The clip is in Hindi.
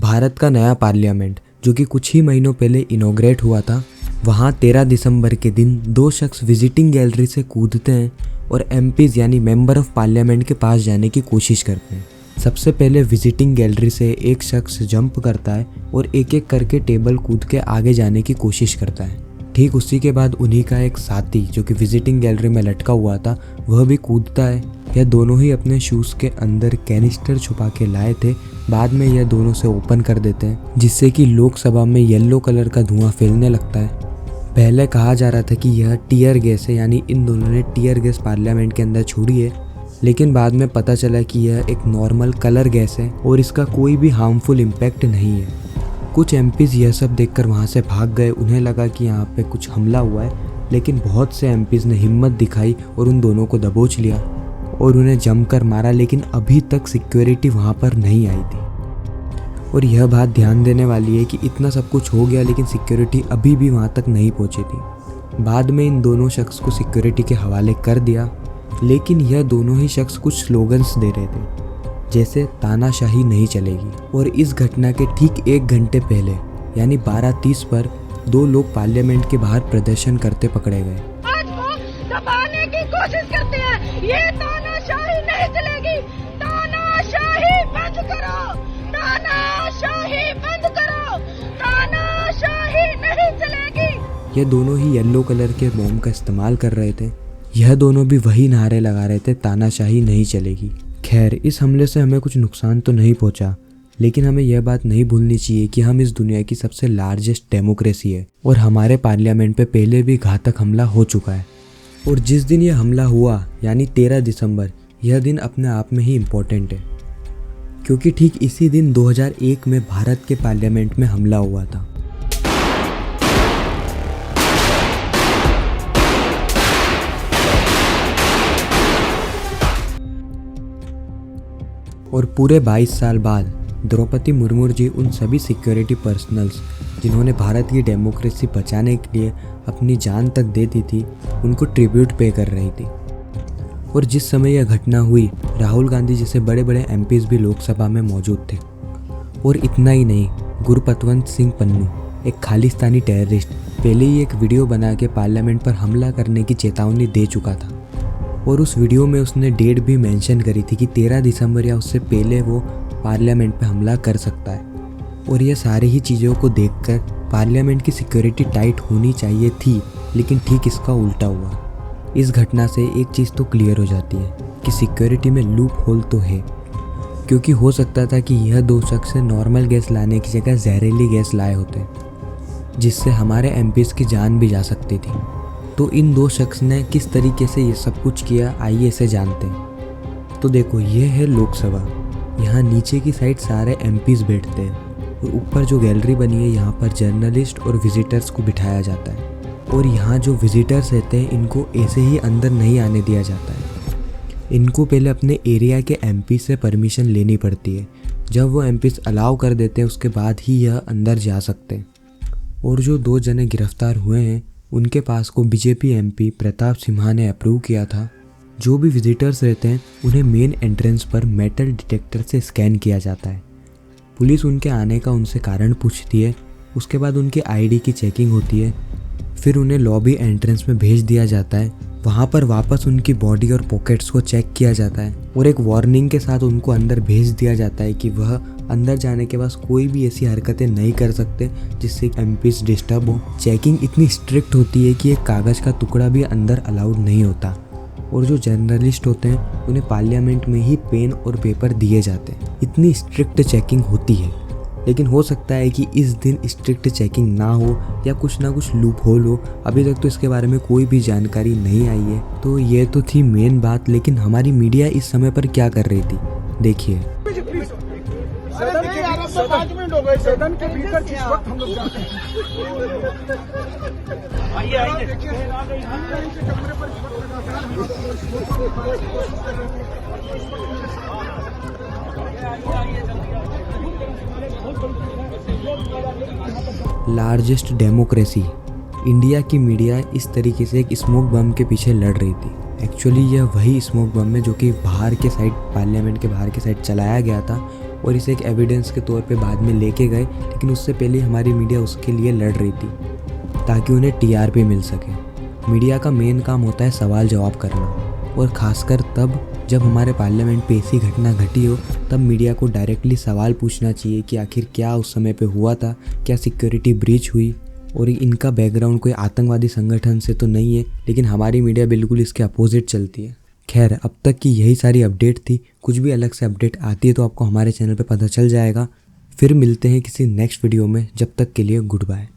भारत का नया पार्लियामेंट जो कि कुछ ही महीनों पहले इनॉग्रेट हुआ था, वहाँ 13 दिसंबर के दिन दो शख्स विजिटिंग गैलरी से कूदते हैं और एमपीज यानी मेंबर ऑफ पार्लियामेंट के पास जाने की कोशिश करते हैं। सबसे पहले विजिटिंग गैलरी से एक शख्स जंप करता है और एक एक करके टेबल कूद के आगे जाने की कोशिश करता है। ठीक उसी के बाद उन्हीं का एक साथी जो कि विजिटिंग गैलरी में लटका हुआ था वह भी कूदता है। यह दोनों ही अपने शूज़ के अंदर कैनिस्टर छुपा के लाए थे। बाद में यह दोनों से ओपन कर देते हैं जिससे कि लोकसभा में येलो कलर का धुआं फैलने लगता है। पहले कहा जा रहा था कि यह टीयर गैस है, यानी इन दोनों ने टीयर गैस पार्लियामेंट के अंदर छोड़ी है, लेकिन बाद में पता चला कि यह एक नॉर्मल कलर गैस है और इसका कोई भी हार्मफुल इम्पैक्ट नहीं है। कुछ एमपीज़ यह सब देखकर वहाँ से भाग गए। उन्हें लगा कि यहाँ पे कुछ हमला हुआ है, लेकिन बहुत से एमपीज़ ने हिम्मत दिखाई और उन दोनों को दबोच लिया और उन्हें जमकर मारा, लेकिन अभी तक सिक्योरिटी वहाँ पर नहीं आई थी। और यह बात ध्यान देने वाली है कि इतना सब कुछ हो गया लेकिन सिक्योरिटी अभी भी वहाँ तक नहीं पहुँची थी। बाद में इन दोनों शख्स को सिक्योरिटी के हवाले कर दिया, लेकिन यह दोनों ही शख्स कुछ स्लोगन्स दे रहे थे जैसे तानाशाही नहीं चलेगी। और इस घटना के ठीक 1 घंटे पहले यानी 12:30 पर दो लोग पार्लियामेंट के बाहर प्रदर्शन करते पकड़े गए। आज वो दबाने की कोशिश करते हैं, ये तानाशाही नहीं चलेगी, तानाशाही बंद करो, तानाशाही बंद करो, तानाशाही नहीं चलेगी। ये दोनों ही येलो कलर के बॉम्ब का इस्तेमाल कर रहे थे। यह दोनों भी वही नारे लगा रहे थे, तानाशाही नहीं चलेगी। खैर, इस हमले से हमें कुछ नुकसान तो नहीं पहुंचा, लेकिन हमें यह बात नहीं भूलनी चाहिए कि हम इस दुनिया की सबसे लार्जेस्ट डेमोक्रेसी है और हमारे पार्लियामेंट पे पहले भी घातक हमला हो चुका है। और जिस दिन यह हमला हुआ यानी 13 दिसंबर, यह दिन अपने आप में ही इम्पोर्टेंट है, क्योंकि ठीक इसी दिन 2001 में भारत के पार्लियामेंट में हमला हुआ था। और पूरे 22 साल बाद द्रौपदी मुर्मू जी उन सभी सिक्योरिटी पर्सनल्स जिन्होंने भारत की डेमोक्रेसी बचाने के लिए अपनी जान तक दे दी थी, उनको ट्रिब्यूट पे कर रही थी। और जिस समय यह घटना हुई, राहुल गांधी जैसे बड़े बड़े एमपीज़ भी लोकसभा में मौजूद थे। और इतना ही नहीं, गुरपतवंत सिंह पन्नू, एक खालिस्तानी टेररिस्ट, पहले ही एक वीडियो बना के पार्लियामेंट पर हमला करने की चेतावनी दे चुका था। और उस वीडियो में उसने डेट भी मेंशन करी थी कि 13 दिसंबर या उससे पहले वो पार्लियामेंट पे हमला कर सकता है। और ये सारी ही चीज़ों को देखकर पार्लियामेंट की सिक्योरिटी टाइट होनी चाहिए थी, लेकिन ठीक इसका उल्टा हुआ। इस घटना से एक चीज़ तो क्लियर हो जाती है कि सिक्योरिटी में लूप होल तो है, क्योंकि हो सकता था कि यह दो शख्स नॉर्मल गैस लाने की जगह जहरीली गैस लाए होते, जिससे हमारे एमपीज़ की जान भी जा सकती थी। तो इन दो शख्स ने किस तरीके से ये सब कुछ किया, आइए इसे जानते हैं। तो देखो, ये है लोकसभा। यहाँ नीचे की साइड सारे एमपीज़ बैठते हैं और ऊपर जो गैलरी बनी है यहाँ पर जर्नलिस्ट और विजिटर्स को बिठाया जाता है। और यहाँ जो विजिटर्स रहते हैं इनको ऐसे ही अंदर नहीं आने दिया जाता है। इनको पहले अपने एरिया के एमपी से परमिशन लेनी पड़ती है। जब वो एमपीज़ अलाउ कर देते हैं उसके बाद ही यह अंदर जा सकते हैं। और जो 2 जने गिरफ्तार हुए हैं उनके पास को बीजेपी एमपी प्रताप सिम्हा ने अप्रूव किया था। जो भी विजिटर्स रहते हैं उन्हें मेन एंट्रेंस पर मेटल डिटेक्टर से स्कैन किया जाता है। पुलिस उनके आने का उनसे कारण पूछती है, उसके बाद उनकी आईडी की चेकिंग होती है, फिर उन्हें लॉबी एंट्रेंस में भेज दिया जाता है। वहाँ पर वापस उनकी बॉडी और पॉकेट्स को चेक किया जाता है और एक वार्निंग के साथ उनको अंदर भेज दिया जाता है कि वह अंदर जाने के बाद कोई भी ऐसी हरकतें नहीं कर सकते जिससे एमपीज़ डिस्टर्ब हो। चेकिंग इतनी स्ट्रिक्ट होती है कि एक कागज़ का टुकड़ा भी अंदर अलाउड नहीं होता। और जो जर्नलिस्ट होते हैं उन्हें पार्लियामेंट में ही पेन और पेपर दिए जाते हैं। इतनी स्ट्रिक्ट चेकिंग होती है, लेकिन हो सकता है कि इस दिन स्ट्रिक्ट चेकिंग ना हो या कुछ ना कुछ लूप होल हो। अभी तक तो इसके बारे में कोई भी जानकारी नहीं आई है। तो ये तो थी मेन बात, लेकिन हमारी मीडिया इस समय पर क्या कर रही थी, देखिए। सदन मिनट हो गए, सदन के भीतर जिस वक्त हम लोग जाते हैं, आइए कमरे पर लार्जेस्ट डेमोक्रेसी, इंडिया की मीडिया इस तरीके से एक स्मोक बम के पीछे लड़ रही थी। एक्चुअली यह वही स्मोक बम है जो कि बाहर के साइड, पार्लियामेंट के बाहर के साइड चलाया गया था और इसे एक एविडेंस के तौर पे बाद में लेके गए, लेकिन उससे पहले हमारी मीडिया उसके लिए लड़ रही थी ताकि उन्हें टीआरपी मिल सके। मीडिया का मेन काम होता है सवाल जवाब करना, और ख़ासकर तब जब हमारे पार्लियामेंट पे ऐसी घटना घटी हो, तब मीडिया को डायरेक्टली सवाल पूछना चाहिए कि आखिर क्या उस समय पे हुआ था, क्या सिक्योरिटी ब्रीच हुई, और इनका बैकग्राउंड कोई आतंकवादी संगठन से तो नहीं है। लेकिन हमारी मीडिया बिल्कुल इसके अपोजिट चलती है। खैर, अब तक की यही सारी अपडेट थी। कुछ भी अलग से अपडेट आती है तो आपको हमारे चैनल पे पता चल जाएगा। फिर मिलते हैं किसी नेक्स्ट वीडियो में। जब तक के लिए गुड बाय।